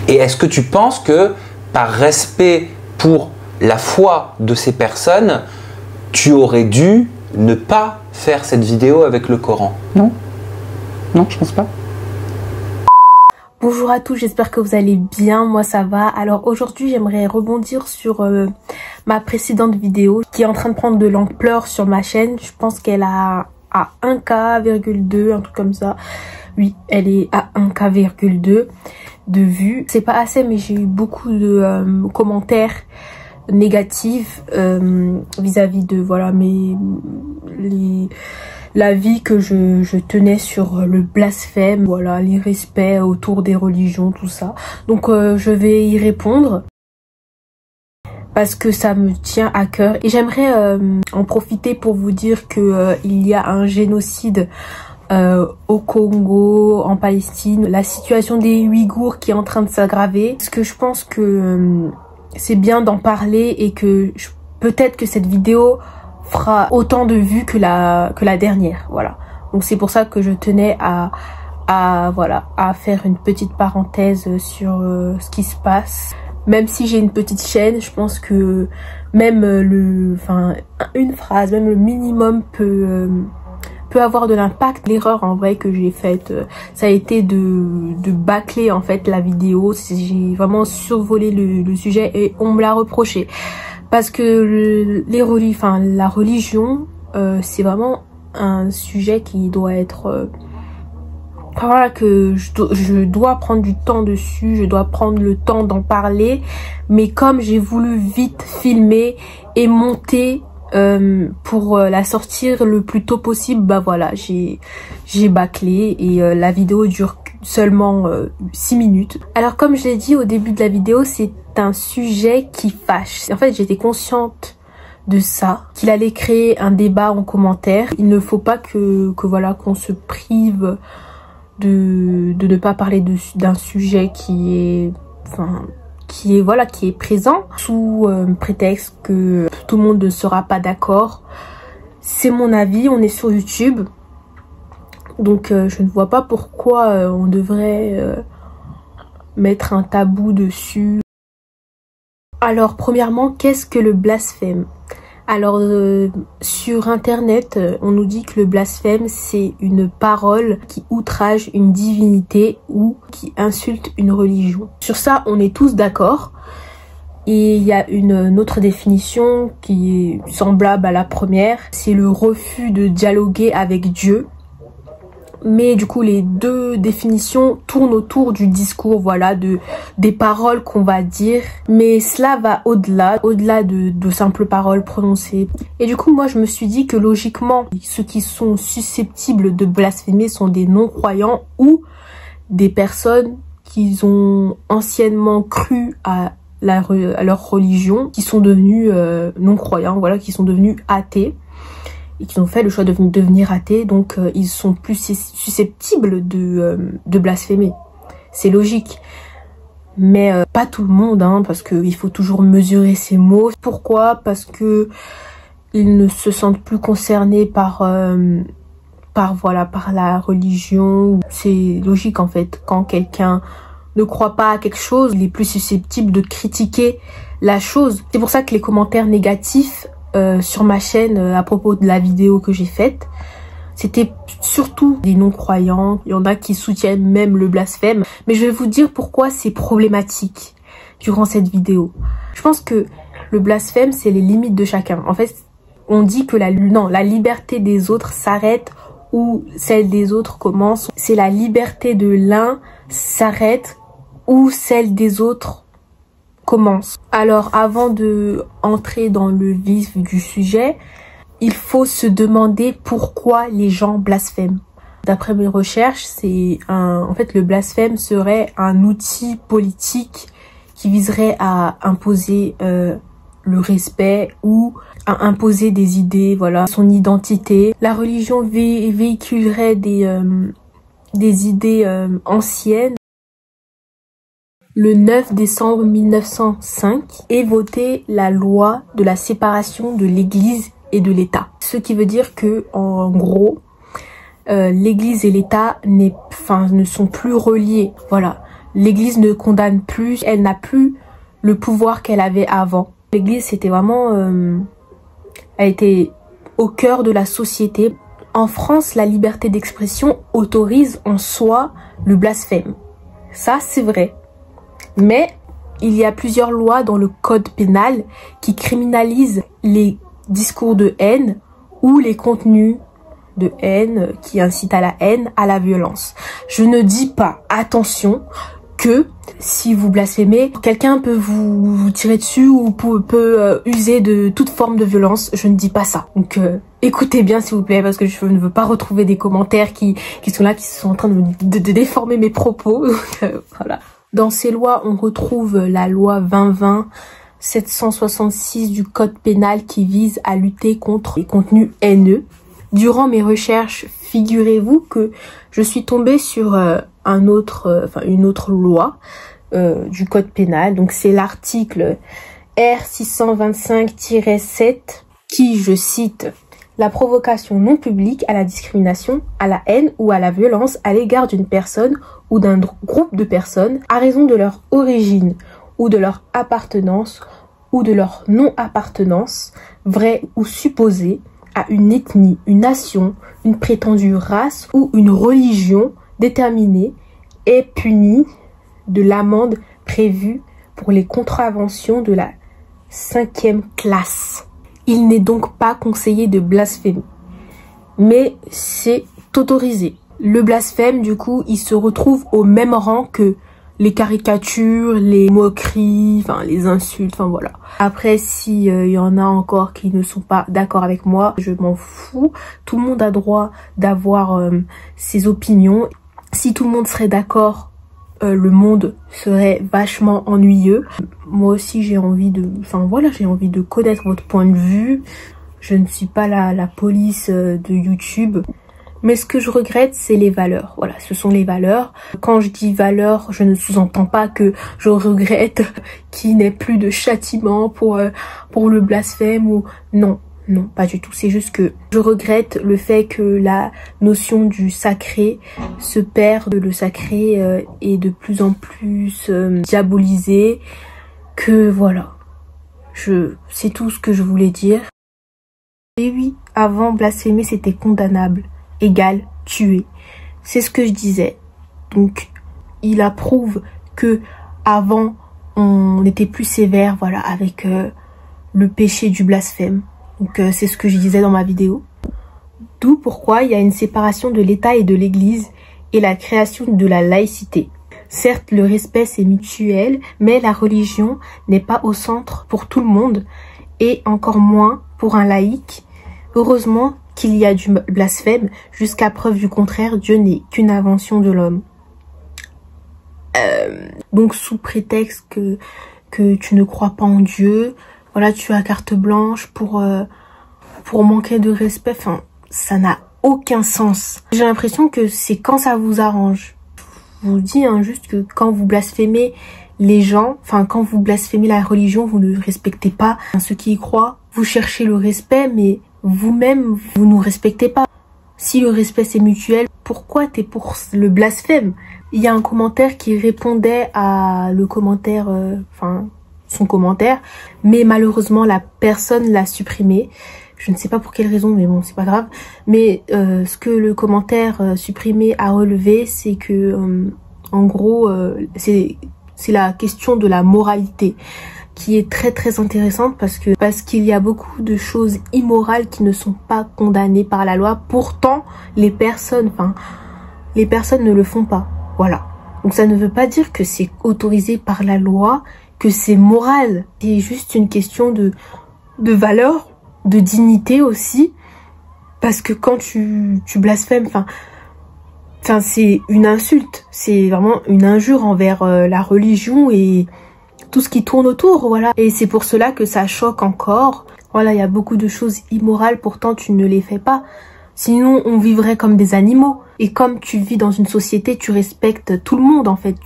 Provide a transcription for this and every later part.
Et est-ce que tu penses que par respect pour la foi de ces personnes, tu aurais dû ne pas faire cette vidéo avec le Coran? Non. Non, je pense pas. Bonjour à tous, j'espère que vous allez bien, moi ça va. Alors aujourd'hui j'aimerais rebondir sur ma précédente vidéo qui est en train de prendre de l'ampleur sur ma chaîne. Je pense qu'elle a à 1K,2, un truc comme ça. Oui, elle est à 1K,2 de vues. C'est pas assez, mais j'ai eu beaucoup de commentaires négatifs vis-à-vis de voilà l'avis que je tenais sur le blasphème, voilà, les respects autour des religions, tout ça. Donc je vais y répondre parce que ça me tient à cœur. Et j'aimerais en profiter pour vous dire que il y a un génocide au Congo, en Palestine. La situation des Ouïghours qui est en train de s'aggraver. Parce que je pense que c'est bien d'en parler et que peut-être que cette vidéo fera autant de vues que la dernière, voilà. Donc c'est pour ça que je tenais à faire une petite parenthèse sur ce qui se passe. Même si j'ai une petite chaîne, je pense que même une phrase, même le minimum peut avoir de l'impact. L'erreur en vrai que j'ai faite, ça a été de bâcler en fait la vidéo. J'ai vraiment survolé le sujet et on me l'a reproché. Parce que la religion, c'est vraiment un sujet qui doit être... voilà, que je dois prendre du temps dessus, je dois prendre le temps d'en parler. Mais comme j'ai voulu vite filmer et monter pour la sortir le plus tôt possible, bah voilà, j'ai bâclé et la vidéo dure seulement 6 minutes. Alors comme je l'ai dit au début de la vidéo, c'est un sujet qui fâche. En fait, j'étais consciente de ça, qu'il allait créer un débat en commentaire. Il ne faut pas que voilà, qu'on se prive de ne pas parler d'un sujet qui est présent sous prétexte que tout le monde ne sera pas d'accord. C'est mon avis, on est sur YouTube. Donc je ne vois pas pourquoi on devrait mettre un tabou dessus. Alors premièrement, qu'est-ce que le blasphème? Alors sur internet, on nous dit que le blasphème c'est une parole qui outrage une divinité ou qui insulte une religion. Sur ça, on est tous d'accord. Et il y a une autre définition qui est semblable à la première, c'est le refus de dialoguer avec Dieu. Mais du coup, les deux définitions tournent autour du discours, voilà, des paroles qu'on va dire. Mais cela va au-delà de simples paroles prononcées. Et du coup, moi, je me suis dit que logiquement, ceux qui sont susceptibles de blasphémer sont des non-croyants ou des personnes qui ont anciennement cru à leur religion, qui sont devenus non-croyants, voilà, qui sont devenus athées. Et qui ont fait le choix de devenir athées, donc ils sont plus susceptibles de blasphémer. C'est logique. Mais pas tout le monde, hein, parce qu'il faut toujours mesurer ses mots. Pourquoi? Parce que ils ne se sentent plus concernés par la religion. C'est logique en fait. Quand quelqu'un ne croit pas à quelque chose, il est plus susceptible de critiquer la chose. C'est pour ça que les commentaires négatifs sur ma chaîne à propos de la vidéo que j'ai faite, c'était surtout des non-croyants. Il y en a qui soutiennent même le blasphème. Mais je vais vous dire pourquoi c'est problématique durant cette vidéo. Je pense que le blasphème, c'est les limites de chacun. En fait, on dit que la liberté des autres s'arrête où celle des autres commence. C'est la liberté de l'un s'arrête où celle des autres commence. Alors avant de entrer dans le vif du sujet, il faut se demander pourquoi les gens blasphèment. D'après mes recherches, en fait le blasphème serait un outil politique qui viserait à imposer le respect ou à imposer des idées, voilà, son identité. La religion véhiculerait des idées anciennes. Le 9 décembre 1905 est votée la loi de la séparation de l'Église et de l'État. Ce qui veut dire que, en gros, l'Église et l'État ne sont plus reliés. Voilà. L'Église ne condamne plus, elle n'a plus le pouvoir qu'elle avait avant. L'Église, c'était vraiment... elle était au cœur de la société. En France, la liberté d'expression autorise en soi le blasphème. Ça, c'est vrai. Mais il y a plusieurs lois dans le code pénal qui criminalisent les discours de haine ou les contenus de haine qui incitent à la haine, à la violence. Je ne dis pas, attention, que si vous blasphémez, quelqu'un peut vous tirer dessus ou peut user de toute forme de violence. Je ne dis pas ça. Donc écoutez bien s'il vous plaît, parce que je ne veux pas retrouver des commentaires qui sont là, qui sont en train de déformer mes propos. Voilà. Dans ces lois, on retrouve la loi 2020-766 du code pénal qui vise à lutter contre les contenus haineux. Durant mes recherches, figurez-vous que je suis tombée sur une autre loi du code pénal. Donc c'est l'article R625-7 qui, je cite, la provocation non publique à la discrimination, à la haine ou à la violence à l'égard d'une personne ou d'un groupe de personnes à raison de leur origine ou de leur appartenance ou de leur non-appartenance, vraie ou supposée, à une ethnie, une nation, une prétendue race ou une religion déterminée est punie de l'amende prévue pour les contraventions de la 5e classe. Il n'est donc pas conseillé de blasphémer, mais c'est autorisé. Le blasphème, du coup, il se retrouve au même rang que les caricatures, les moqueries, enfin les insultes, enfin voilà. Après, si y en a encore qui ne sont pas d'accord avec moi, je m'en fous. Tout le monde a droit d'avoir ses opinions. Si tout le monde serait d'accord, le monde serait vachement ennuyeux. Moi aussi, j'ai envie de, j'ai envie de connaître votre point de vue. Je ne suis pas la police de YouTube. Mais ce que je regrette, c'est les valeurs. Voilà, ce sont les valeurs. Quand je dis valeurs, je ne sous-entends pas que je regrette qu'il n'y ait plus de châtiment pour le blasphème ou... Non, pas du tout. C'est juste que je regrette le fait que la notion du sacré se perd. Le sacré est de plus en plus diabolisé. Que voilà. C'est tout ce que je voulais dire. Et oui, avant, blasphémer, c'était condamnable. Égale tuer. C'est ce que je disais. Donc, il approuve que avant on était plus sévère, voilà, avec le péché du blasphème. Donc, c'est ce que je disais dans ma vidéo. D'où pourquoi il y a une séparation de l'État et de l'Église et la création de la laïcité. Certes, le respect c'est mutuel, mais la religion n'est pas au centre pour tout le monde et encore moins pour un laïc. Heureusement qu'il y a du blasphème, jusqu'à preuve du contraire, Dieu n'est qu'une invention de l'homme. Donc sous prétexte que tu ne crois pas en Dieu, voilà, tu as carte blanche pour manquer de respect, enfin, ça n'a aucun sens. J'ai l'impression que c'est quand ça vous arrange. Je vous dis juste que quand vous blasphémez les gens, enfin quand vous blasphémez la religion, vous ne respectez pas ceux qui y croient. Vous cherchez le respect, mais vous-même, vous ne respectez pas. Si le respect c'est mutuel, pourquoi t'es pour le blasphème? Il y a un commentaire qui répondait à le commentaire, son commentaire, mais malheureusement la personne l'a supprimé. Je ne sais pas pour quelle raison, mais bon, c'est pas grave. Mais ce que le commentaire supprimé a relevé, c'est que, en gros, c'est la question de la moralité, qui est très très intéressante parce qu'il y a beaucoup de choses immorales qui ne sont pas condamnées par la loi. Pourtant, les personnes ne le font pas. Voilà. Donc ça ne veut pas dire que c'est autorisé par la loi, que c'est moral. C'est juste une question de valeur, de dignité aussi. Parce que quand tu blasphèmes, c'est une insulte. C'est vraiment une injure envers la religion et tout ce qui tourne autour, voilà. Et c'est pour cela que ça choque encore. Voilà, il y a beaucoup de choses immorales, pourtant tu ne les fais pas. Sinon, on vivrait comme des animaux. Et comme tu vis dans une société, tu respectes tout le monde, en fait.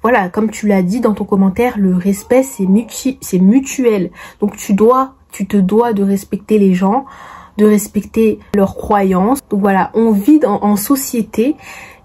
Voilà, comme tu l'as dit dans ton commentaire, le respect, c'est mutuel. Donc tu te dois de respecter les gens, de respecter leurs croyances. Donc voilà, on vit en société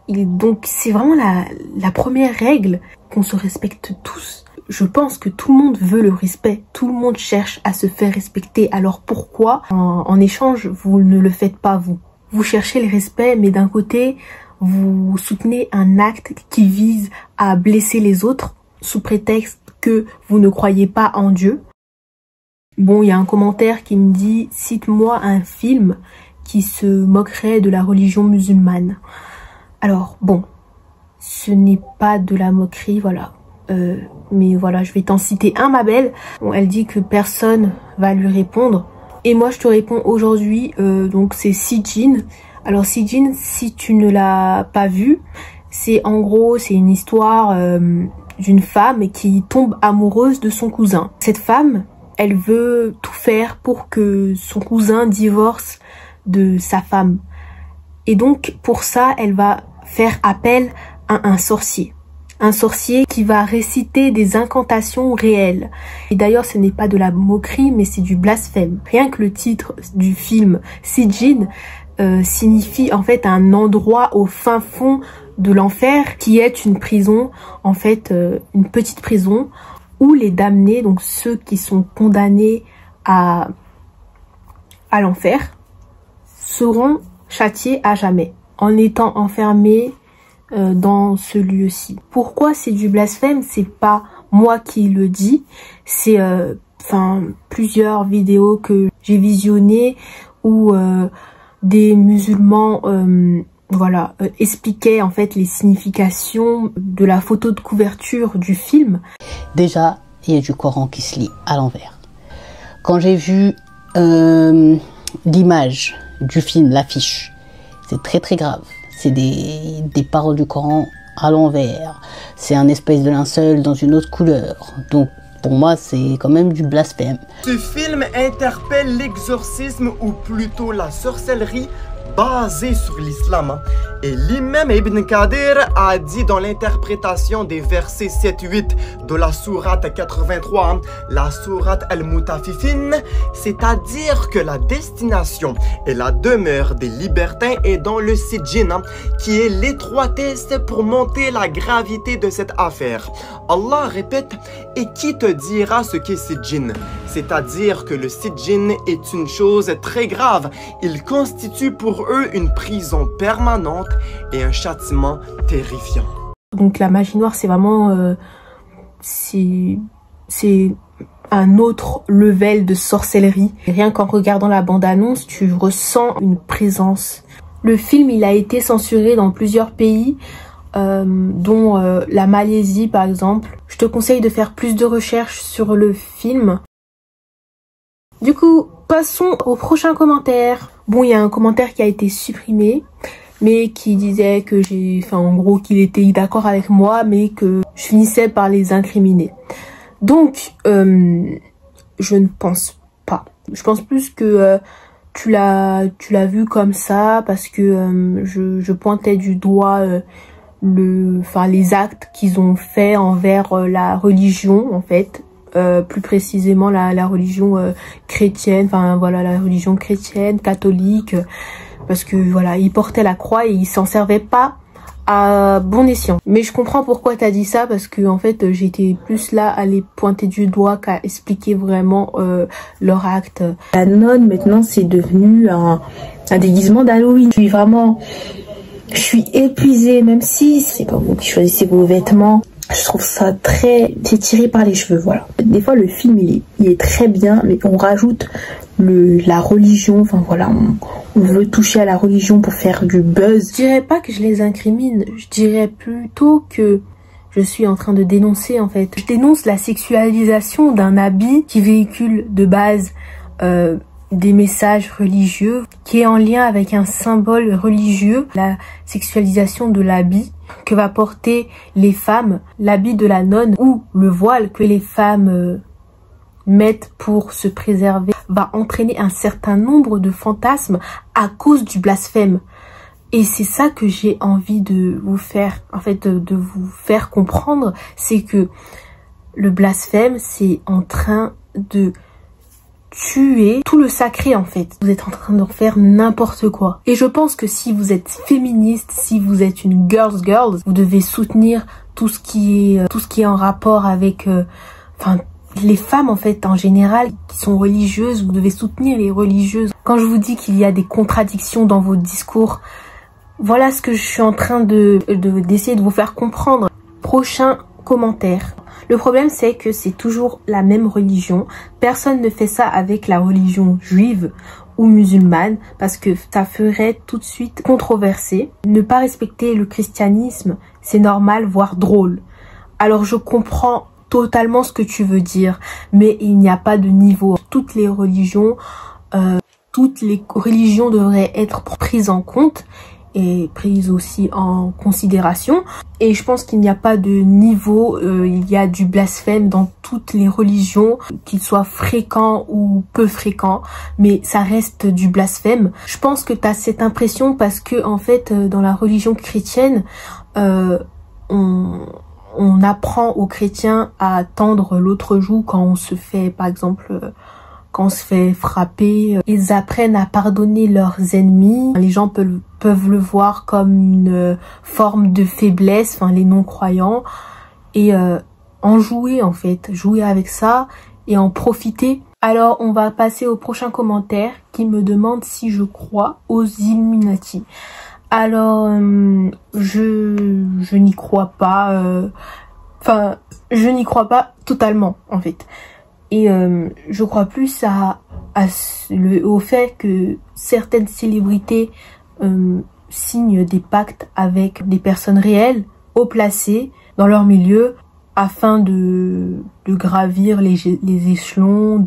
Donc c'est vraiment la première règle, qu'on se respecte tous. Je pense que tout le monde veut le respect, tout le monde cherche à se faire respecter. Alors pourquoi en échange vous ne le faites pas vous? Vous cherchez le respect, mais d'un côté vous soutenez un acte qui vise à blesser les autres sous prétexte que vous ne croyez pas en Dieu. Bon, il y a un commentaire qui me dit « Cite-moi un film qui se moquerait de la religion musulmane. » Alors bon, ce n'est pas de la moquerie, voilà. Mais voilà, je vais t'en citer un, ma belle. Bon, elle dit que personne va lui répondre. Et moi, je te réponds aujourd'hui, donc c'est Sijin. Alors Sijin, si tu ne l'as pas vu, c'est en gros, c'est une histoire d'une femme qui tombe amoureuse de son cousin. Cette femme, elle veut tout faire pour que son cousin divorce de sa femme. Et donc, pour ça, elle va faire appel à un sorcier. Un sorcier qui va réciter des incantations réelles. Et d'ailleurs, ce n'est pas de la moquerie, mais c'est du blasphème. Rien que le titre du film Sijin signifie en fait un endroit au fin fond de l'enfer qui est une prison, en fait une petite prison où les damnés, donc ceux qui sont condamnés à l'enfer, seront châtiés à jamais en étant enfermés dans ce lieu-ci. Pourquoi c'est du blasphème? C'est pas moi qui le dis, c'est plusieurs vidéos que j'ai visionnées où des musulmans expliquaient en fait les significations de la photo de couverture du film. Déjà, il y a du Coran qui se lit à l'envers. Quand j'ai vu l'image du film, l'affiche, c'est très très grave. C'est des paroles du Coran à l'envers. C'est un espèce de linceul dans une autre couleur. Donc pour moi, c'est quand même du blasphème. Ce film interpelle l'exorcisme ou plutôt la sorcellerie basée sur l'islam. Et l'imam Ibn Kathir a dit dans l'interprétation des versets 7-8 de la sourate 83, la sourate Al-Mutafifin, c'est-à-dire que la destination et la demeure des libertins est dans le Sijin, qui est l'étroitesse pour monter la gravité de cette affaire. Allah répète, et qui te dira ce qu'est Sijin? C'est-à-dire que le Sijin est une chose très grave. Il constitue pour eux une prison permanente et un châtiment terrifiant. Donc la magie noire, c'est vraiment c'est un autre level de sorcellerie. Et rien qu'en regardant la bande-annonce, tu ressens une présence. Le film, il a été censuré dans plusieurs pays, dont la Malaisie par exemple. Je te conseille de faire plus de recherches sur le film. Du coup, passons au prochain commentaire. Bon, il y a un commentaire qui a été supprimé, mais qui disait que en gros, qu'il était d'accord avec moi, mais que je finissais par les incriminer. Donc, je ne pense pas. Je pense plus que tu l'as vu comme ça, parce que je pointais du doigt les actes qu'ils ont fait envers la religion, en fait. Plus précisément la religion chrétienne, la religion chrétienne, catholique, parce que voilà, ils portaient la croix et ils s'en servaient pas à bon escient. Mais je comprends pourquoi t'as dit ça, parce que en fait j'étais plus là à les pointer du doigt qu'à expliquer vraiment leur acte. La nonne maintenant c'est devenu un déguisement d'Halloween. Je suis épuisée, même si c'est pas vous qui choisissez vos vêtements. Je trouve ça c'est tiré par les cheveux, voilà. Des fois le film il est très bien, mais on rajoute la religion, on veut toucher à la religion pour faire du buzz. Je dirais pas que je les incrimine, je dirais plutôt que je suis en train de dénoncer en fait. Je dénonce la sexualisation d'un habit qui véhicule de base des messages religieux, qui est en lien avec un symbole religieux, la sexualisation de l'habit que va porter les femmes, l'habit de la nonne ou le voile que les femmes mettent pour se préserver, va entraîner un certain nombre de fantasmes à cause du blasphème. Et c'est ça que j'ai envie de vous faire, de vous faire comprendre, c'est que le blasphème, c'est en train de tuer tout le sacré en fait. Vous êtes en train de faire n'importe quoi. Et je pense que si vous êtes féministe, si vous êtes une girl, vous devez soutenir tout ce qui est en rapport avec les femmes en fait en général qui sont religieuses. Vous devez soutenir les religieuses. Quand je vous dis qu'il y a des contradictions dans vos discours, voilà ce que je suis en train d'essayer de vous faire comprendre. Prochain commentaire. Le problème c'est que c'est toujours la même religion. Personne ne fait ça avec la religion juive ou musulmane parce que ça ferait tout de suite controversé. Ne pas respecter le christianisme, c'est normal, voire drôle. Alors je comprends totalement ce que tu veux dire, mais il n'y a pas de niveau. Toutes les religions devraient être prises en compte et prise aussi en considération. Et je pense qu'il n'y a pas de niveau, il y a du blasphème dans toutes les religions, qu'il soit fréquent ou peu fréquent, mais ça reste du blasphème. Je pense que tu as cette impression parce que en fait dans la religion chrétienne, on apprend aux chrétiens à tendre l'autre joue quand on se fait, par exemple, quand on se fait frapper. Ils apprennent à pardonner leurs ennemis. Les gens peuvent le voir comme une forme de faiblesse, enfin les non-croyants. Et en jouer en fait, jouer avec ça et en profiter. Alors on va passer au prochain commentaire qui me demande si je crois aux Illuminati. Alors, je n'y crois pas, je n'y crois pas totalement, en fait. Et je crois plus au fait que certaines célébrités signent des pactes avec des personnes réelles, haut placées, dans leur milieu, afin de gravir les échelons,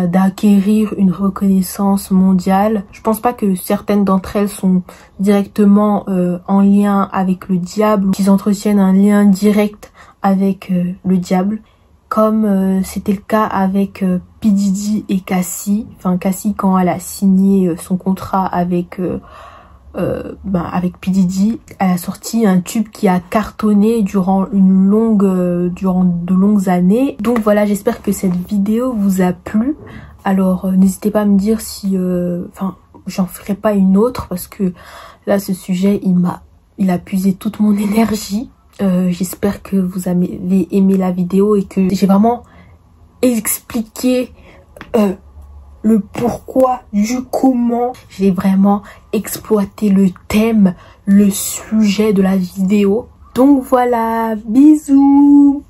d'acquérir une reconnaissance mondiale. Je pense pas que certaines d'entre elles sont directement en lien avec le diable, ou qu'ils entretiennent un lien direct avec le diable, comme c'était le cas avec P. Diddy et Cassie. Enfin Cassie, quand elle a signé son contrat avec P. Diddy, elle a sorti un tube qui a cartonné durant de longues années. Donc voilà, j'espère que cette vidéo vous a plu. Alors n'hésitez pas à me dire si j'en ferai pas une autre parce que là ce sujet il a puisé toute mon énergie. J'espère que vous avez aimé la vidéo et que j'ai vraiment expliqué le pourquoi du comment. J'ai vraiment exploité le thème, le sujet de la vidéo. Donc voilà, bisous.